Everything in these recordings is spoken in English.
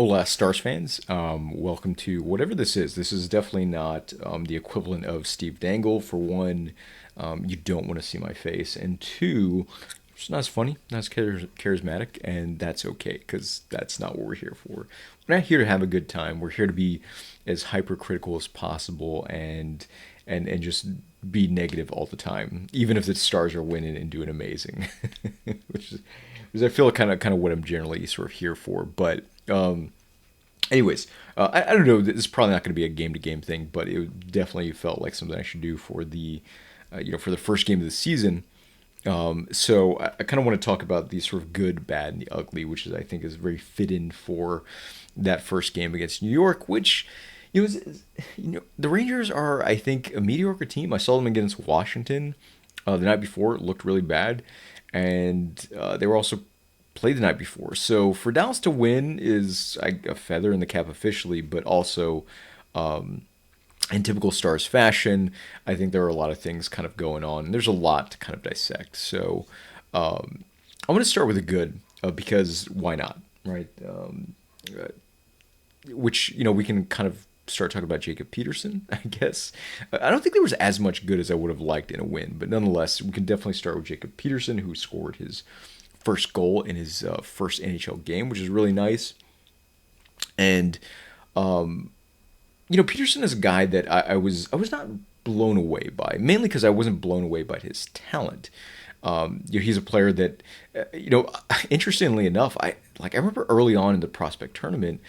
Hola, Stars fans. Welcome to whatever this is. This is definitely not the equivalent of Steve Dangle. For one, you don't want to see my face, and two, it's not as funny, not as charismatic, and that's okay because that's not what we're here for. We're not here to have a good time. We're here to be as hypercritical as possible and just be negative all the time, even if the Stars are winning and doing amazing, which is because I feel kind of what I'm generally sort of here for. But anyways, I don't know. This is probably not going to be a game to game thing, but it definitely felt like something I should do for the for the first game of the season. So I kind of want to talk about the sort of good, bad, and the ugly, which is I think is very fit in for that first game against New York, which the Rangers are I think a mediocre team. I saw them against Washington the night before. It looked really bad, and they were also played the night before. So for Dallas to win is a feather in the cap officially, but also in typical Stars fashion, I think there are a lot of things kind of going on. There's a lot to kind of dissect. So I'm going to start with a good because why not, right? Uh, which we can kind of start talking about Jacob Peterson, I guess. I don't think there was as much good as I would have liked in a win, but nonetheless, we can definitely start with Jacob Peterson, who scored his first goal in his first NHL game, which is really nice. And Peterson is a guy that I was not blown away by, mainly because I wasn't blown away by his talent. He's a player that, interestingly enough, I remember early on in the prospect tournament,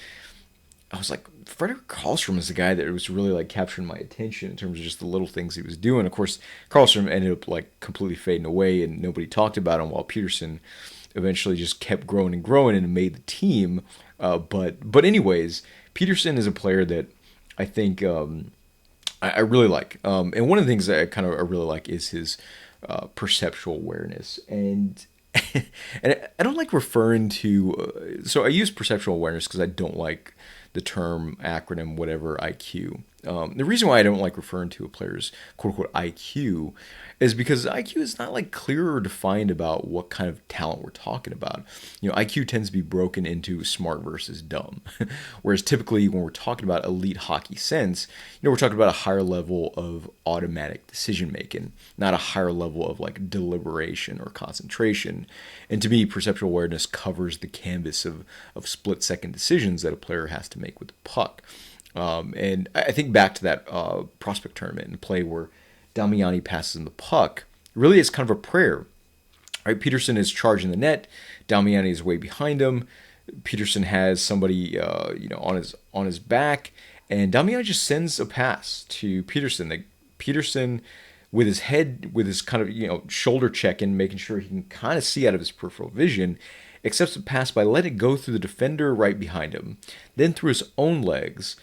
I was like, Frederick Karlstrom is the guy that was really like capturing my attention in terms of just the little things he was doing. Of course, Karlstrom ended up like completely fading away, and nobody talked about him. While Peterson eventually just kept growing and growing and made the team. But anyways, Peterson is a player that I think I really like. And one of the things that I really like is his perceptual awareness and. And I don't like referring to. So I use perceptual awareness because I don't like the term acronym whatever IQ. The reason why I don't like referring to a player's quote unquote IQ is because IQ is not like clear or defined about what kind of talent we're talking about. IQ tends to be broken into smart versus dumb, whereas typically when we're talking about elite hockey sense, we're talking about a higher level of automatic decision making, not a higher level of like deliberation or concentration. And to me, perceptual awareness covers the canvas of split second decisions that a player has to make with the puck. And I think back to that prospect tournament and play where Damiani passes him the puck. Really, it's kind of a prayer. Right, Peterson is charging the net. Damiani is way behind him. Peterson has somebody, on his back, and Damiani just sends a pass to Peterson. Peterson, with his head, with his kind of shoulder checking, making sure he can kind of see out of his peripheral vision, accepts the pass by letting it go through the defender right behind him, then through his own legs,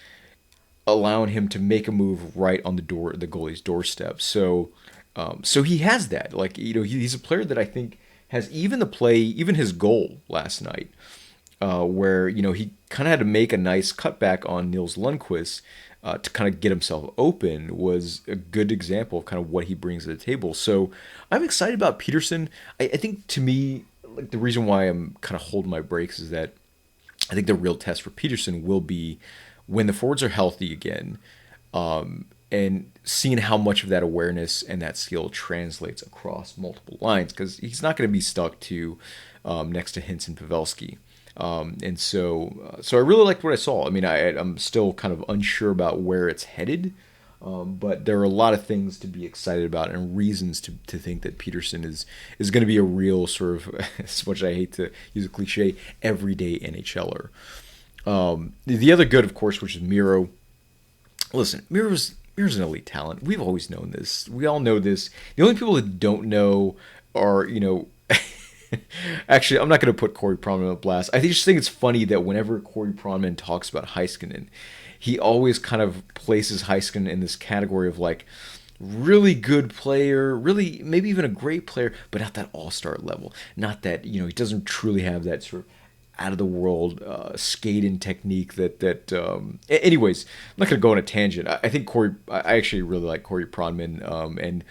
allowing him to make a move right on the goalie's doorstep. So he has that. Like he's a player that I think has even the play, even his goal last night, where he kind of had to make a nice cutback on Nils Lundqvist to kind of get himself open, was a good example of kind of what he brings to the table. So I'm excited about Peterson. I think to me, like the reason why I'm kind of holding my brakes is that I think the real test for Peterson will be when the forwards are healthy again, and seeing how much of that awareness and that skill translates across multiple lines, because he's not going to be stuck to next to Hintz and Pavelski. So I really liked what I saw. I mean, I'm still kind of unsure about where it's headed, but there are a lot of things to be excited about and reasons to think that Peterson is going to be a real sort of, as much as I hate to use a cliche, everyday NHLer. The other good, of course, which is Miro. Listen, Miro's an elite talent. We've always known this. We all know this. The only people that don't know are, actually, I'm not going to put Corey Pronman on blast. I just think it's funny that whenever Corey Pronman talks about Heiskanen, he always kind of places Heiskanen in this category of like really good player, really maybe even a great player, but not that all-star level. Not that, he doesn't truly have that sort of out of the world skating technique anyways, I'm not going to go on a tangent. I think I actually really like Corey Pronman, and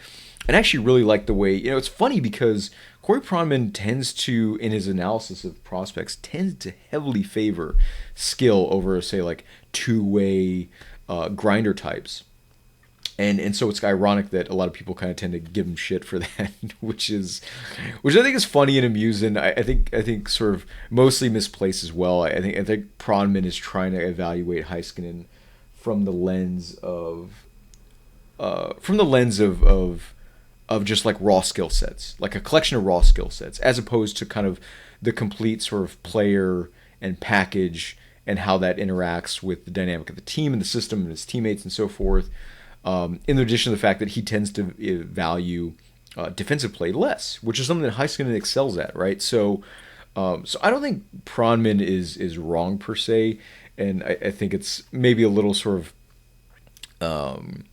And I actually really like the way, it's funny because Corey Pronman tends to, in his analysis of prospects, tends to heavily favor skill over, say, like two-way grinder types. And so it's ironic that a lot of people kind of tend to give him shit for that, which I think is funny and amusing. I think sort of mostly misplaced as well. I think Pronman is trying to evaluate Heiskanen from the lens of just like raw skill sets, like a collection of raw skill sets, as opposed to kind of the complete sort of player and package and how that interacts with the dynamic of the team and the system and his teammates and so forth. In addition to the fact that he tends to value defensive play less, which is something that Heiskanen excels at, right? So I don't think Pronman is wrong per se, and I think it's maybe a little sort of,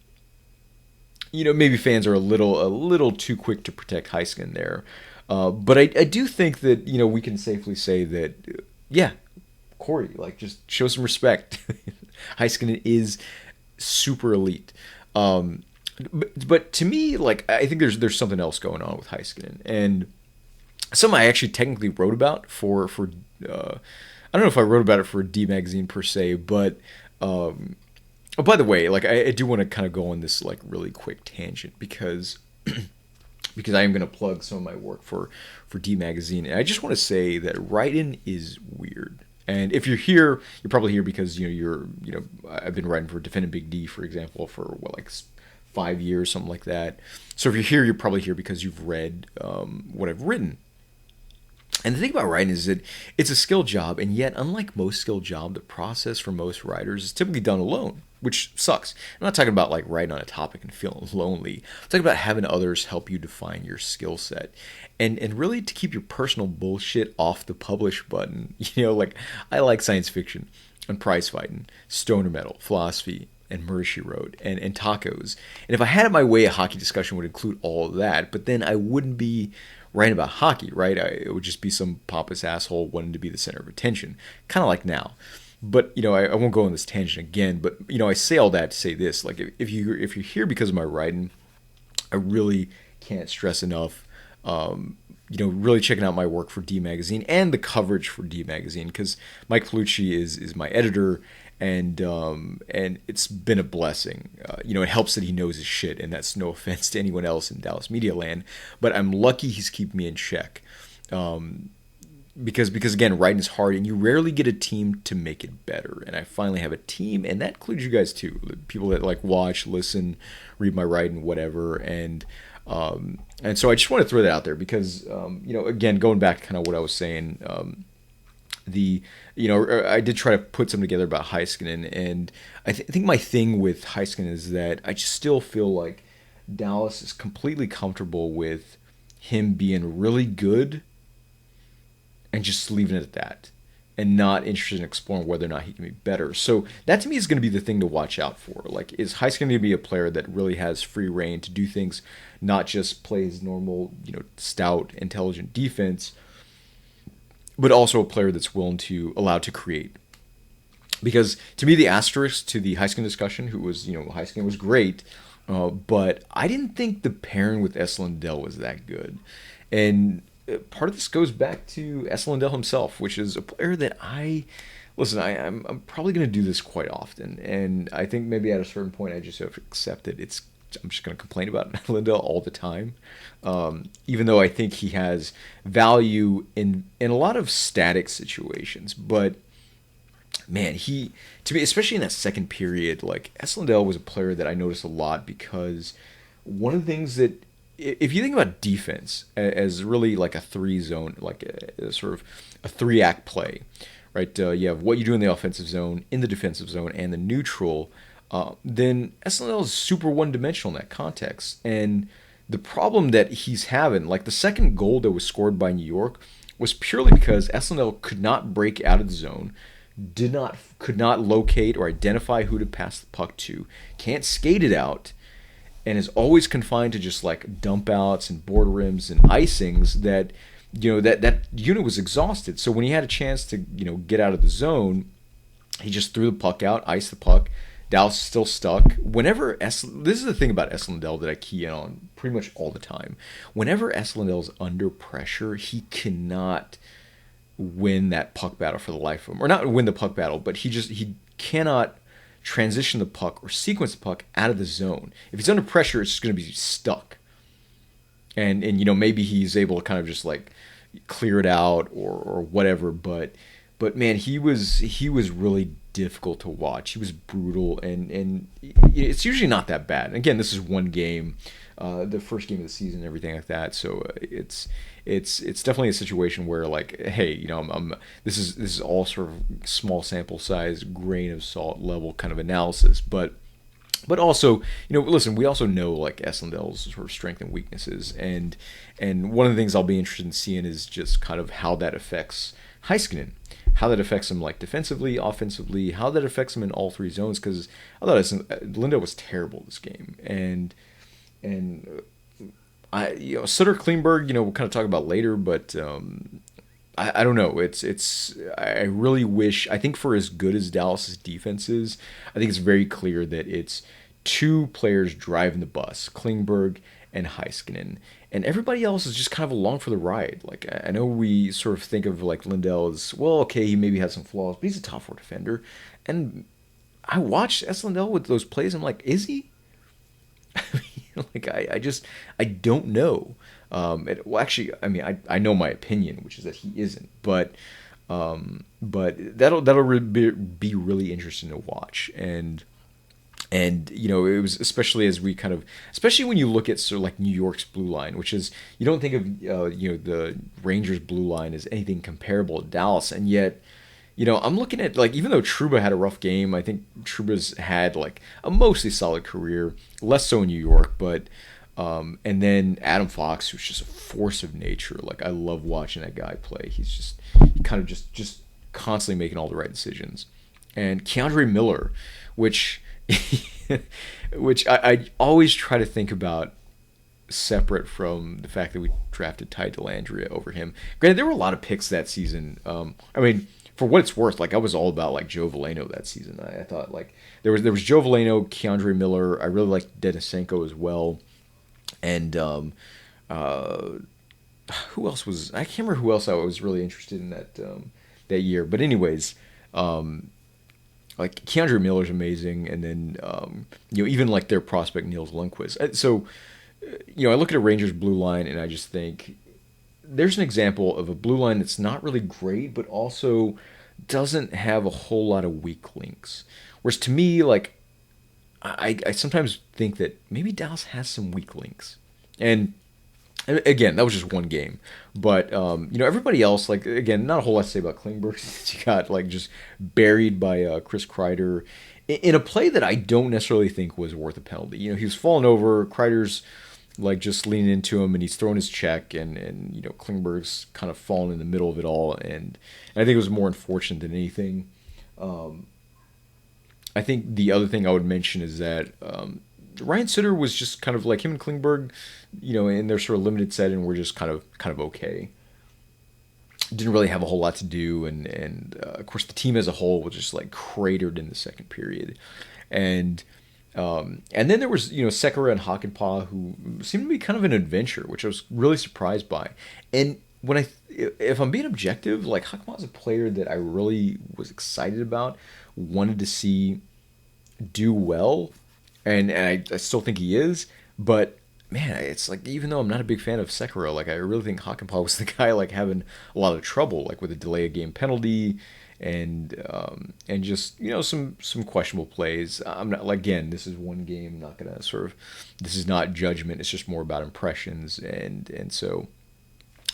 maybe fans are a little too quick to protect Heiskanen there. But I do think that, we can safely say that, yeah, Corey, like, just show some respect. Heiskanen is super elite. But to me, like, I think there's something else going on with Heiskanen, and something I actually technically wrote about for I don't know if I wrote about it for D Magazine per se, but oh, by the way, like, I do want to kind of go on this like really quick tangent because I am going to plug some of my work for D Magazine, and I just want to say that writing is weird. And if you're here, you're probably here because I've been writing for Defending Big D, for example, for 5 years, something like that. So if you're here, you're probably here because you've read what I've written. And the thing about writing is that it's a skill job, and yet, unlike most skill job, the process for most writers is typically done alone, which sucks. I'm not talking about like writing on a topic and feeling lonely. I'm talking about having others help you define your skill set. And really to keep your personal bullshit off the publish button. Like, I like science fiction and prize fighting, stoner metal, philosophy, and Murder, She Wrote, and tacos. And if I had it my way, a hockey discussion would include all of that, but then I wouldn't be writing about hockey, right? It would just be some pompous asshole wanting to be the center of attention, kind of like now. But, I won't go on this tangent again, but, I say all that to say this. Like, if you're here because of my writing, I really can't stress enough, really checking out my work for D Magazine and the coverage for D Magazine, because Mike Paolucci is my editor, and it's been a blessing. It helps that he knows his shit, and that's no offense to anyone else in Dallas media land, but I'm lucky he's keeping me in check. Because again, writing is hard, and you rarely get a team to make it better. And I finally have a team, and that includes you guys too, people that like watch, listen, read my writing, whatever. And so I just want to throw that out there because again, going back to kind of what I was saying, I did try to put something together about Heiskanen, and I think my thing with Heiskanen is that I just still feel like Dallas is completely comfortable with him being really good and just leaving it at that, and not interested in exploring whether or not he can be better. So that to me is going to be the thing to watch out for. Like, is Heiskanen going to be a player that really has free reign to do things, not just play his normal, stout, intelligent defense, but also a player that's allowed to create? Because to me, the asterisk to the Heiskanen discussion, Heiskanen was great, but I didn't think the pairing with Esa Lindell was that good. And part of this goes back to Esa Lindell himself, which is a player that I'm probably going to do this quite often, and I think maybe at a certain point I just have to accept that I'm just going to complain about Lindell all the time, even though I think he has value in a lot of static situations. But man, to me, especially in that second period, like, Esa Lindell was a player that I noticed a lot, because one of the things that, if you think about defense as really like a three zone, like a sort of a 3-act play, right? You have what you do in the offensive zone, in the defensive zone, and the neutral. Then Esa Lindell is super one-dimensional in that context. And the problem that he's having, like the second goal that was scored by New York, was purely because Esa Lindell could not break out of the zone, could not locate or identify who to pass the puck to, can't skate it out, and is always confined to just like dump outs and board rims and icings that, that unit was exhausted. So when he had a chance to, get out of the zone, he just threw the puck out, iced the puck Dallas is still stuck. This is the thing about Esa Lindell that I key in on pretty much all the time. Whenever Esa Lindell is under pressure, he cannot win that puck battle for the life of him, or not win the puck battle, but he cannot transition the puck or sequence the puck out of the zone. If he's under pressure, it's just going to be stuck. And maybe he's able to kind of just like clear it out or whatever, but man, he was really difficult to watch. He was brutal, and it's usually not that bad. And again, this is one game, the first game of the season, and everything like that. So it's definitely a situation where like, hey, this is all sort of small sample size, grain of salt level kind of analysis, but also, listen, we also know like Esa Lindell's sort of strength and weaknesses, and one of the things I'll be interested in seeing is just kind of how that affects Heiskanen, how that affects him like defensively, offensively, how that affects him in all three zones, because I thought Lindell was terrible this game, and Sutter Klingberg, we'll kind of talk about later, but I don't know. I really wish, I think for as good as Dallas's defense is, I think it's very clear that it's two players driving the bus, Klingberg and Heiskanen, and everybody else is just kind of along for the ride. Like, I know we sort of think of like Lindell as, well, okay, he maybe has some flaws, but he's a top four defender. And I watched Esa Lindell with those plays. I'm like, is he? Like, I don't know. Well, actually, I mean, I know my opinion, which is that he isn't. But that'll be really interesting to watch. And it was especially as we kind of, especially when you look at sort of like New York's blue line, which is, you don't think of the Rangers blue line as anything comparable to Dallas, and yet I'm looking at, like, even though Trouba had a rough game, I think Trouba's had like a mostly solid career, less so in New York, but and then Adam Fox, who's just a force of nature. Like, I love watching that guy play. He's kind of just constantly making all the right decisions. And Keandre Miller, which I always try to think about separate from the fact that we drafted Ty Dellandrea over him. Granted, there were a lot of picks that season. I mean, for what it's worth, like, I was all about like Joe Veleno that season. I thought like there was Joe Veleno, Keandre Miller. I really liked Denisenko as well, and who else was, I can't remember who else I was really interested in that year. But anyways, like Keandre Miller's amazing, and then even like their prospect Niels Lundqvist. So I look at a Rangers blue line and I just think there's an example of a blue line that's not really great, but also doesn't have a whole lot of weak links. Whereas to me, like, I sometimes think that maybe Dallas has some weak links. And again, that was just one game. But, everybody else, like, again, not a whole lot to say about Klingberg. He got, like, just buried by Chris Kreider in a play that I don't necessarily think was worth a penalty. He was falling over. Kreider's, like, just leaning into him, and he's throwing his check, and Klingberg's kind of falling in the middle of it all. And I think it was more unfortunate than anything. I think the other thing I would mention is that Ryan Sutter was just kind of like him and Klingberg, in their sort of limited setting, were just kind of okay. Didn't really have a whole lot to do, and of course the team as a whole was just like cratered in the second period, and then there was Sekera and Hakanpää, who seemed to be kind of an adventure, which I was really surprised by. And if I'm being objective, like, Hakanpää is a player that I really was excited about, wanted to see do well, and I still think he is, but man, it's like, even though I'm not a big fan of Sekera, like, I really think Hakanpää was the guy like having a lot of trouble, like with a delay of game penalty and just some questionable plays. I'm not, like, again, this is one game, not gonna this is not judgment, it's just more about impressions, and so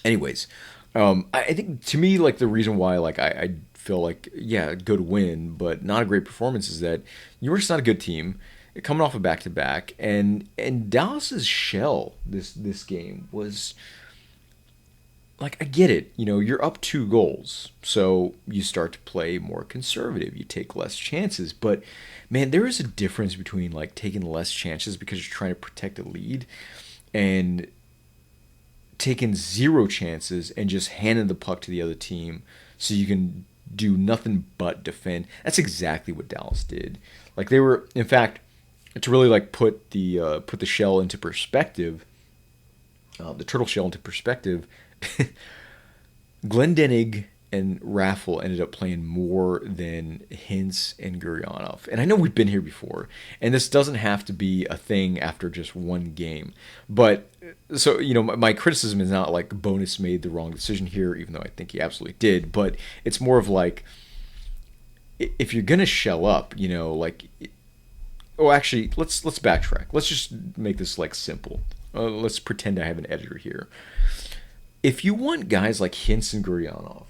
anyways, I think to me, like, the reason why, like, I feel like, yeah, good win, but not a great performance, is that you were just not a good team coming off a back-to-back, and Dallas's shell this game was, like, I get it, you're up 2 goals, so you start to play more conservative, you take less chances, but man, there is a difference between, like, taking less chances because you're trying to protect a lead, and taking 0 chances and just handing the puck to the other team so you can do nothing but defend. That's exactly what Dallas did. Like they were, in fact, to really like put the shell into perspective, the turtle shell into perspective. Glendening and Raffle ended up playing more than Hintz and Gurianov. And I know we've been here before, and this doesn't have to be a thing after just one game. But, so, my criticism is not like Bowness made the wrong decision here, even though I think he absolutely did. But it's more of like, if you're going to shell up, like... Oh, actually, let's backtrack. Let's just make this like simple. Let's pretend I have an editor here. If you want guys like Hintz and Gurianov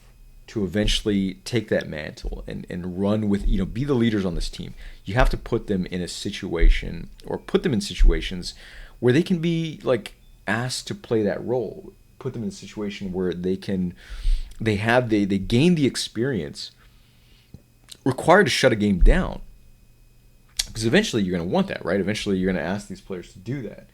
to eventually take that mantle and run with, be the leaders on this team, you have to put them in a situation, or put them in situations where they can be like asked to play that role. Put them in a situation where they gain the experience required to shut a game down. Because eventually you're going to want that, right? Eventually you're going to ask these players to do that.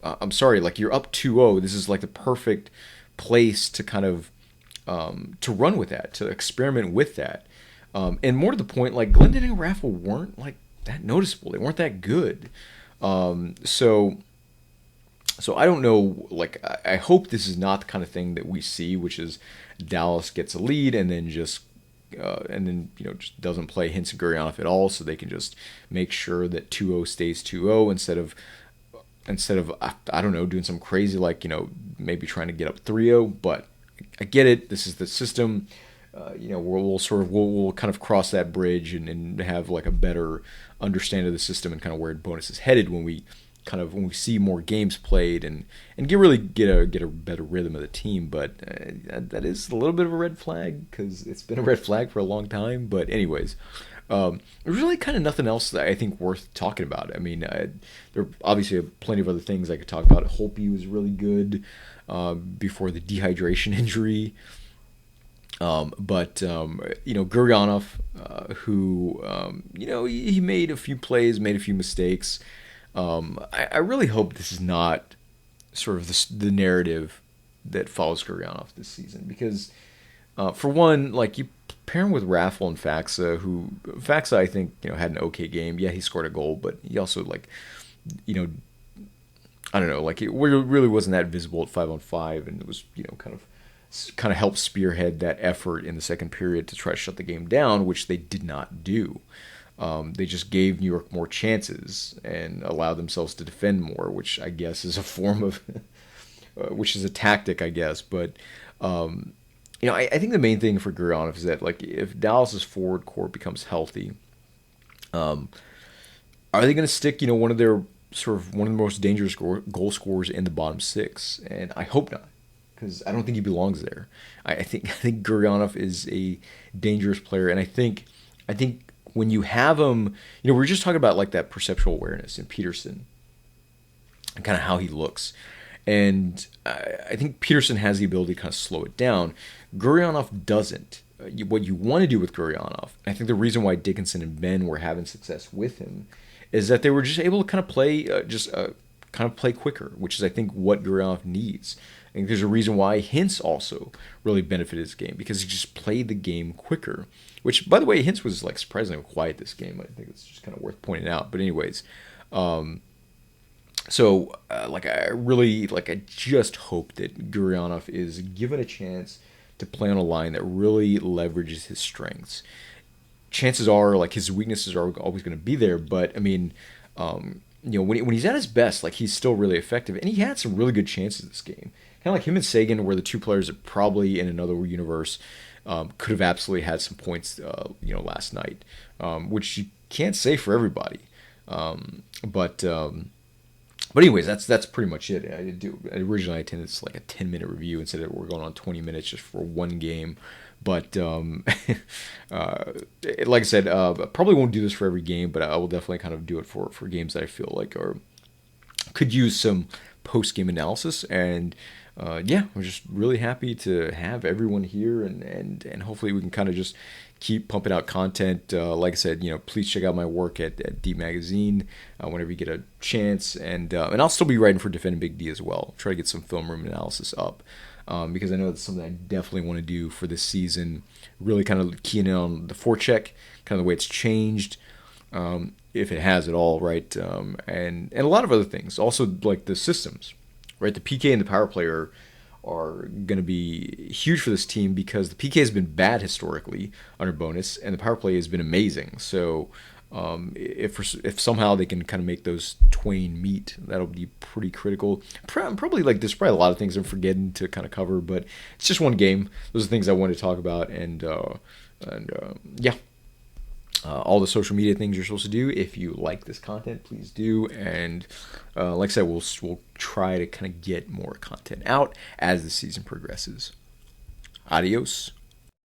I'm sorry, like you're up 2-0. This is like the perfect place to kind of to run with that, to experiment with that. And more to the point, like Glendening and Raffle weren't like that noticeable. They weren't that good. So I don't know. Like I hope this is not the kind of thing that we see, which is Dallas gets a lead and then just doesn't play Hintz and Gurianov at all, so they can just make sure that 2-0 stays 2-0 instead of I don't know, doing some crazy like maybe trying to get up 3-0. But I get it. This is the system. We'll kind of cross that bridge and have like a better understanding of the system and kind of where Bowness is headed when we see more games played and get a better rhythm of the team. But that is a little bit of a red flag, because it's been a red flag for a long time. But anyways, there's really kind of nothing else that I think worth talking about. I mean, there obviously are plenty of other things I could talk about. Holtby was really good before the dehydration injury. Gurianov, who he made a few plays, made a few mistakes. I really hope this is not sort of the narrative that follows Gurianov this season, because for one, like you pair him with Raffle and Faxa, who Faxa I think had an okay game. Yeah, he scored a goal, but he also like I don't know, like it really wasn't that visible at 5-on-5, and it was kind of helped spearhead that effort in the second period to try to shut the game down, which they did not do. They just gave New York more chances and allowed themselves to defend more, which I guess is a form of, which is a tactic, I guess. But, I think the main thing for Gurianov is that, like, if Dallas's forward core becomes healthy, are they going to stick, one of the most dangerous goal scorers in the bottom six? And I hope not, because I don't think he belongs there. I think Gurianov is a dangerous player, and I think when you have him, we were just talking about like that perceptual awareness in Peterson and kind of how he looks. And I think Peterson has the ability to kind of slow it down. Gurianov doesn't. What you want to do with Gurianov, I think the reason why Dickinson and Ben were having success with him is that they were just able to kind of play, play quicker, which is I think what Gurianov needs. I think there's a reason why Hintz also really benefited his game, because he just played the game quicker. Which, by the way, Hintz was like surprisingly quiet this game. I think it's just kind of worth pointing out. But anyways, I just hope that Gurianov is given a chance to play on a line that really leverages his strengths. Chances are, like, his weaknesses are always going to be there, but I mean, when he's at his best, like, he's still really effective, and he had some really good chances this game. Kind of like him and Sagan were the two players that probably in another universe could have absolutely had some points, last night, which you can't say for everybody. But anyways, that's pretty much it. Originally I intended like a 10-minute review instead of we're going on 20 minutes just for one game. But like I said, I probably won't do this for every game, but I will definitely kind of do it for games that I feel like could use some post-game analysis. And I'm just really happy to have everyone here, and hopefully we can kind of just keep pumping out content. Like I said, please check out my work at Deep Magazine whenever you get a chance, and I'll still be writing for Defending Big D as well. Try to get some film room analysis up. because I know that's something I definitely want to do for this season. Really kind of keying in on the forecheck, kind of the way it's changed, if it has at all, right? And a lot of other things. Also, like the systems, right? The PK and the power play are going to be huge for this team because the PK has been bad historically under Bonus, and the power play has been amazing. So if somehow they can kind of make those twain meet, that'll be pretty critical. Probably like there's probably a lot of things I'm forgetting to kind of cover, but it's just one game. Those are things I wanted to talk about, and yeah. All the social media things you're supposed to do. If you like this content, please do. And like I said, we'll try to kind of get more content out as the season progresses. Adios.